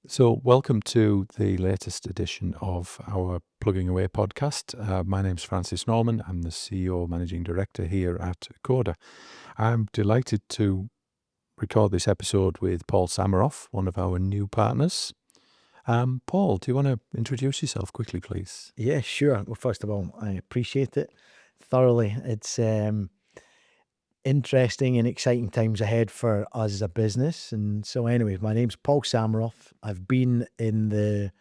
So, welcome to the latest edition of our Plugging Away podcast. My name's Francis Norman. I'm the CEO Managing Director here at CODA. I'm delighted to record this episode with Paul Sammeroff, one of our new partners. Paul, do you want to introduce yourself quickly, please? Yeah, sure. Well, first of all, I appreciate it thoroughly. It's interesting and exciting times ahead for us as a business. And so, anyway, my name's Paul Sammeroff. I've been in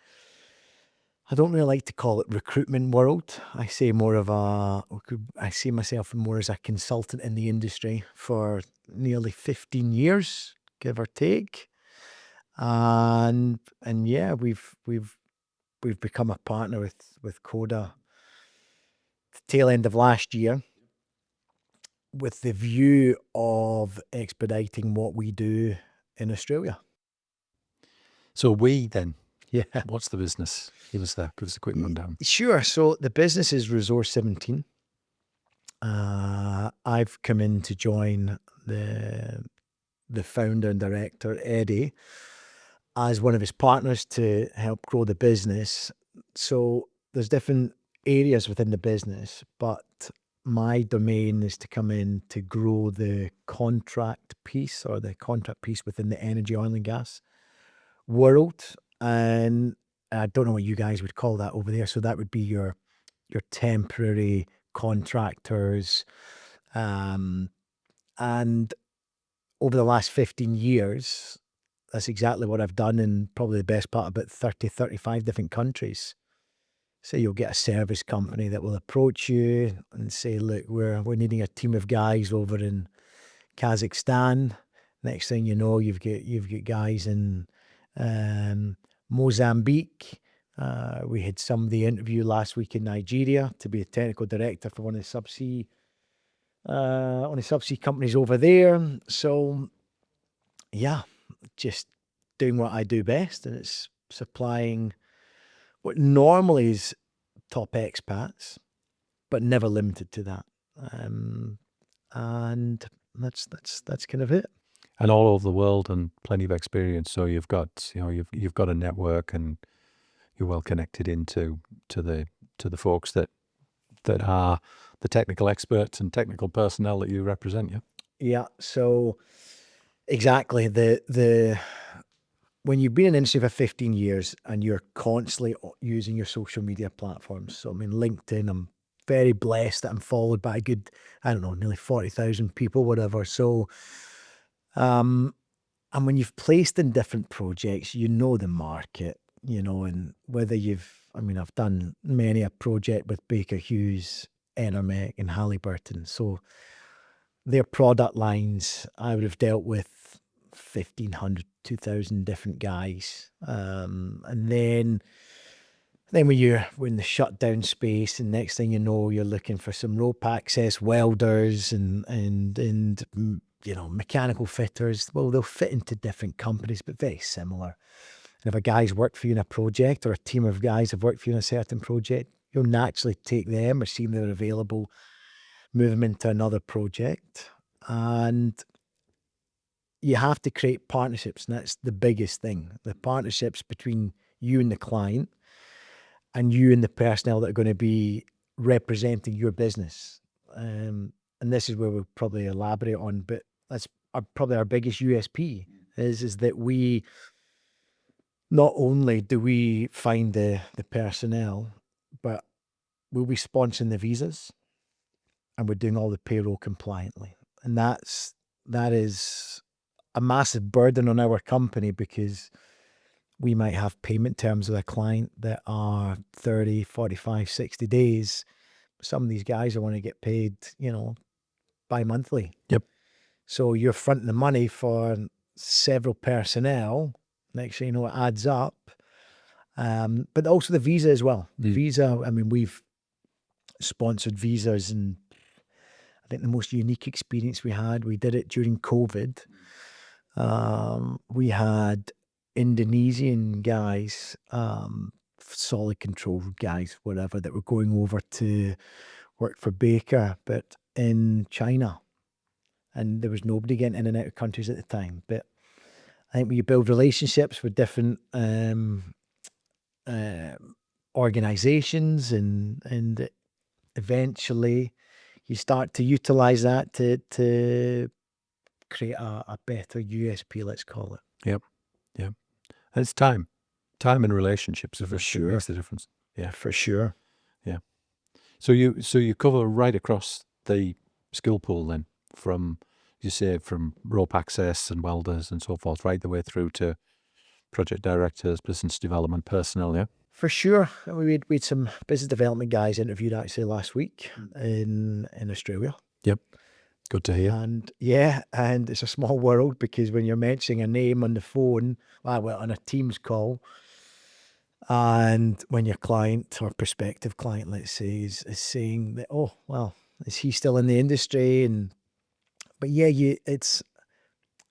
I don't really like to call it recruitment world. I say I see myself more as a consultant in the industry for nearly 15 years, give or take. And yeah, we've become a partner with CODA the tail end of last year, with the view of expediting what we do in Australia. So, we then, Yeah, what's the business? Give us a quick rundown. sure. So the business is Resource 17. I've come in to join the founder and director, Eddie, as one of his partners to help grow the business. So there's different areas within the business, but my domain is to come in to grow the contract piece within the energy, oil and gas world. And I don't know what you guys would call that over there. So that would be your temporary contractors. And over the last 15 years, that's exactly what I've done in probably the best part of about 30, 35 different countries. So you'll get a service company that will approach you and say, look, we're needing a team of guys over in Kazakhstan. Next thing you know, you've got guys in Mozambique. We had somebody interview last week in Nigeria to be a technical director for one of the subsea companies over there. So yeah, just doing what I do best, and it's supplying what normally is top expats, but never limited to that. And that's kind of it. And all over the world, and plenty of experience. So you've got a network, and you're well connected into the folks that are the technical experts and technical personnel that you represent. Yeah. So exactly, when you've been in the industry for 15 years and you're constantly using your social media platforms. So I mean, LinkedIn, I'm very blessed that I'm followed by a good, I don't know, nearly 40,000 people, whatever. So and when you've placed in different projects, you know the market, and whether I've done many a project with Baker Hughes, Enermec and Halliburton. So their product lines, I would have dealt with 1,500, 2,000 different guys. And then we're in the shutdown space, and next thing you know, you're looking for some rope access welders and mechanical fitters. Well, they'll fit into different companies, but very similar. And if a guy's worked for you in a project, or a team of guys have worked for you in a certain project, you'll naturally take them or see them they're available, move them into another project. And you have to create partnerships, and that's the biggest thing. The partnerships between you and the client, and you and the personnel that are going to be representing your business. And this is where we'll probably elaborate on, but that's probably our biggest USP is that we not only do we find the personnel, but we'll be sponsoring the visas, and we're doing all the payroll compliantly. And that is a massive burden on our company, because we might have payment terms with a client that are 30, 45, 60 days. Some of these guys want to get paid, bi-monthly. Yep. So you're fronting the money for several personnel. Next thing you know, it adds up. But also the visa as well. The visa, we've sponsored visas, and I think the most unique experience we did it during COVID. We had Indonesian guys, solid control guys, whatever, that were going over to work for Baker, but in China. And there was nobody getting in and out of countries at the time. But I think when you build relationships with different organizations, and eventually you start to utilize that to create a better USP, let's call it. Yep. Yep. And it's time and relationships For that sure. makes the difference. Yeah. For sure. Yeah. So you cover right across the skill pool then, from, you say, from rope access and welders and so forth, right the way through to project directors, business development personnel. Yeah. For sure. We had some business development guys interviewed actually last week in Australia. Yep. Good to hear. And yeah, and it's a small world, because when you're mentioning a name on the phone, well, on a Teams call, and when your client or prospective client, let's say, is saying that, oh, well, is he still in the industry? But yeah, it's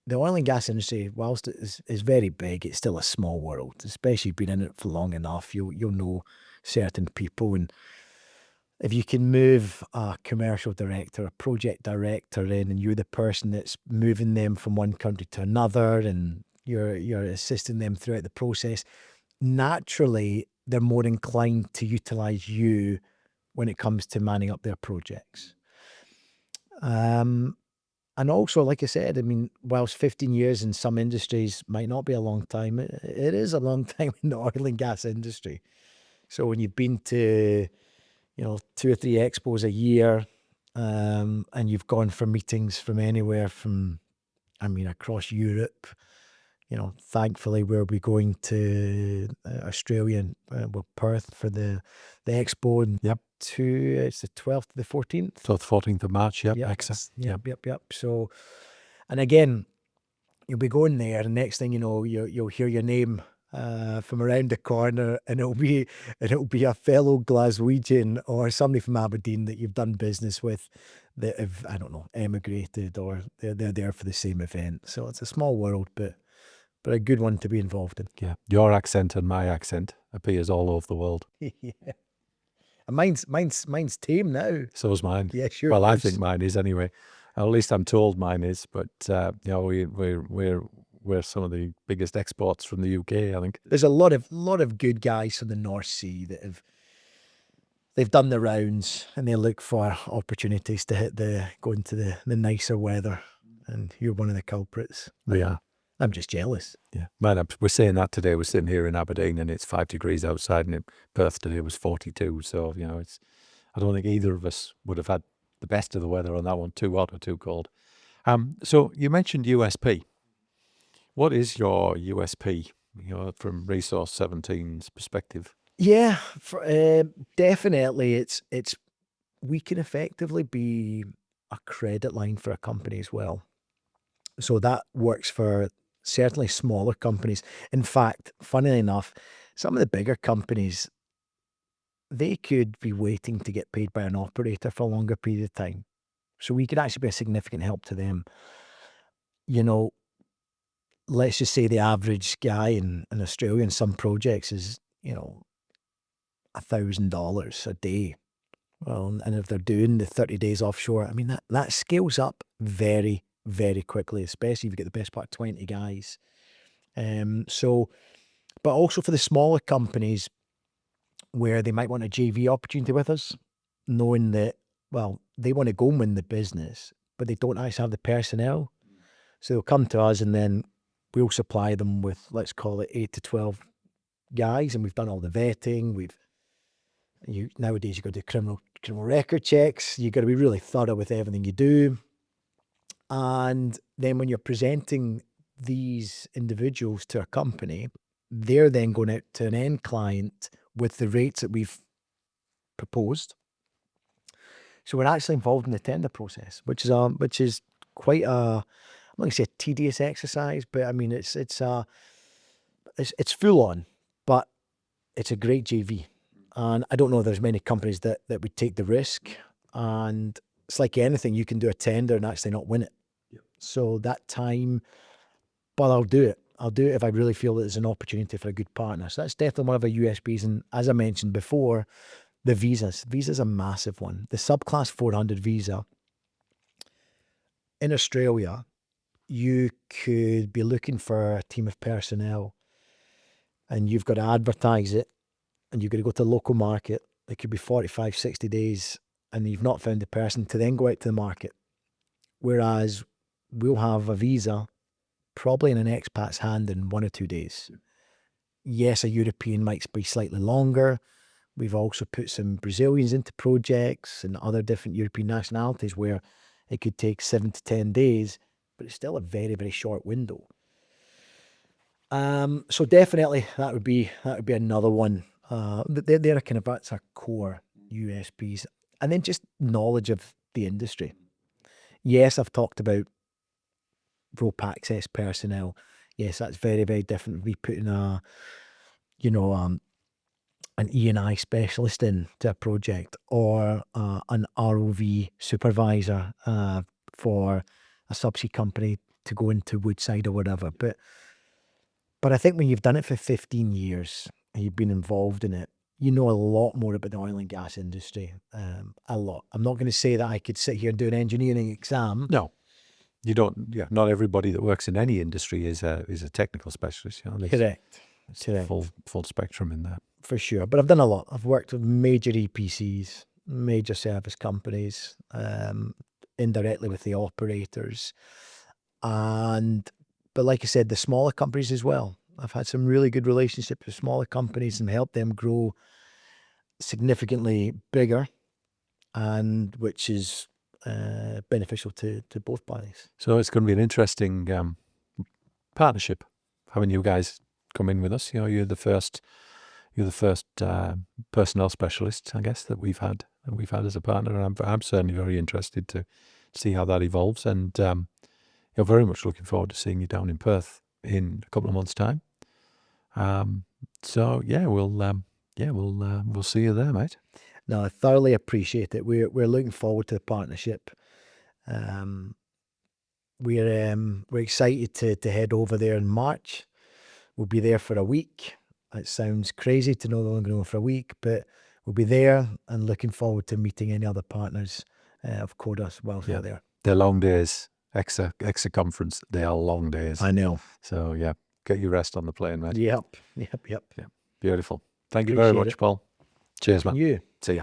the oil and gas industry, whilst it is very big, it's still a small world. Especially been in it for long enough, you'll know certain people, and if you can move a commercial director, a project director in, and you're the person that's moving them from one country to another, and you're assisting them throughout the process, naturally they're more inclined to utilize you when it comes to manning up their projects. And also, like I said, I mean, whilst 15 years in some industries might not be a long time, it is a long time in the oil and gas industry. So when you've been to, 2 or 3 expos a year, and you've gone for meetings from anywhere from, across Europe. Thankfully, we'll be going to Australia, and well, Perth for the expo, and Yep. it's the 12th to the 14th. So the 14th of March. Yep. Yep, Excellent. yep. So, and again, you'll be going there, and next thing you know, you'll hear your name from around the corner, and it'll be a fellow Glaswegian or somebody from Aberdeen that you've done business with, that have, I don't know, emigrated, or they're there for the same event. So it's a small world, but a good one to be involved in. Yeah. Your accent and my accent appears all over the world. Yeah. And mine's tame now. So is mine. Yeah, sure. Well, I is. think mine is anyway. At least I'm told mine is. But we're some of the biggest exports from the UK, I think. There's a lot of good guys from the North Sea that they've done the rounds, and they look for opportunities to go into the nicer weather, and you're one of the culprits. We are. I'm just jealous. Yeah. Man, we're saying that today. We're sitting here in Aberdeen and it's 5 degrees outside, and in Perth today was 42. So, I don't think either of us would have had the best of the weather on that one, too hot or too cold. So you mentioned USP. What is your USP, from Resource 17's perspective? Yeah, definitely. It's we can effectively be a credit line for a company as well. So that works for certainly smaller companies. In fact, funnily enough, some of the bigger companies, they could be waiting to get paid by an operator for a longer period of time. So we could actually be a significant help to them. Let's just say the average guy in Australia in some projects is, $1,000 a day. Well, and if they're doing the 30 days offshore, I mean, that scales up very, very quickly, especially if you get the best part of 20 guys. But also for the smaller companies where they might want a JV opportunity with us, knowing that, well, they want to go and win the business, but they don't actually have the personnel. So they'll come to us, and then we'll supply them with, let's call it 8 to 12 guys, and we've done all the vetting. Nowadays you've got to do criminal record checks. You've got to be really thorough with everything you do. And then when you're presenting these individuals to a company, they're then going out to an end client with the rates that we've proposed. So we're actually involved in the tender process, which is quite a, I'm not going to say a tedious exercise, but I mean it's full on, but it's a great JV. And I don't know if there's many companies that would take the risk. And it's like anything, you can do a tender and actually not win it. Yep. So that time, but I'll do it. I'll do it if I really feel that there's an opportunity for a good partner. So that's definitely one of our USPs. And as I mentioned before, the visas. Visa's a massive one. The subclass 400 visa in Australia, you could be looking for a team of personnel and you've got to advertise it and you've got to go to the local market. It could be 45, 60 days and you've not found the person to then go out to the market. Whereas we'll have a visa probably in an expat's hand in 1 or 2 days. Yes, a European might be slightly longer. We've also put some Brazilians into projects and other different European nationalities where it could take 7 to 10 days, but it's still a very, very short window. So definitely that would be another one. They're kind of, that's our core USPs. And then just knowledge of the industry. Yes, I've talked about rope access personnel. Yes, that's very, very different. We put in an E&I specialist into a project or an ROV supervisor for a subsea company to go into Woodside or whatever. But I think when you've done it for 15 years and you've been involved in it, you know a lot more about the oil and gas industry. A lot. I'm not going to say that I could sit here and do an engineering exam. No, you don't. Yeah, not everybody that works in any industry is a technical specialist. Correct. Full spectrum in that. For sure. But I've done a lot. I've worked with major EPCs, major service companies, indirectly with the operators. But like I said, the smaller companies as well. I've had some really good relationships with smaller companies and helped them grow significantly bigger, and which is beneficial to both parties. So it's going to be an interesting partnership having you guys come in with us. You're the first personnel specialist, I guess, that we've had as a partner, and I'm certainly very interested to see how that evolves, and you're very much looking forward to seeing you down in Perth in a couple of months' time. So yeah, we'll see you there, mate. No, I thoroughly appreciate it. We're looking forward to the partnership. We're excited to head over there in March. We'll be there for a week. It sounds crazy to know that we're going to go for a week, but we'll be there and looking forward to meeting any other partners of CODA whilst we're there. They're long days. EXA conference, they are long days. I know. So yeah, get your rest on the plane, mate. Yep. Yeah, beautiful. Thank you very much, Paul. Cheers, man. You. See ya.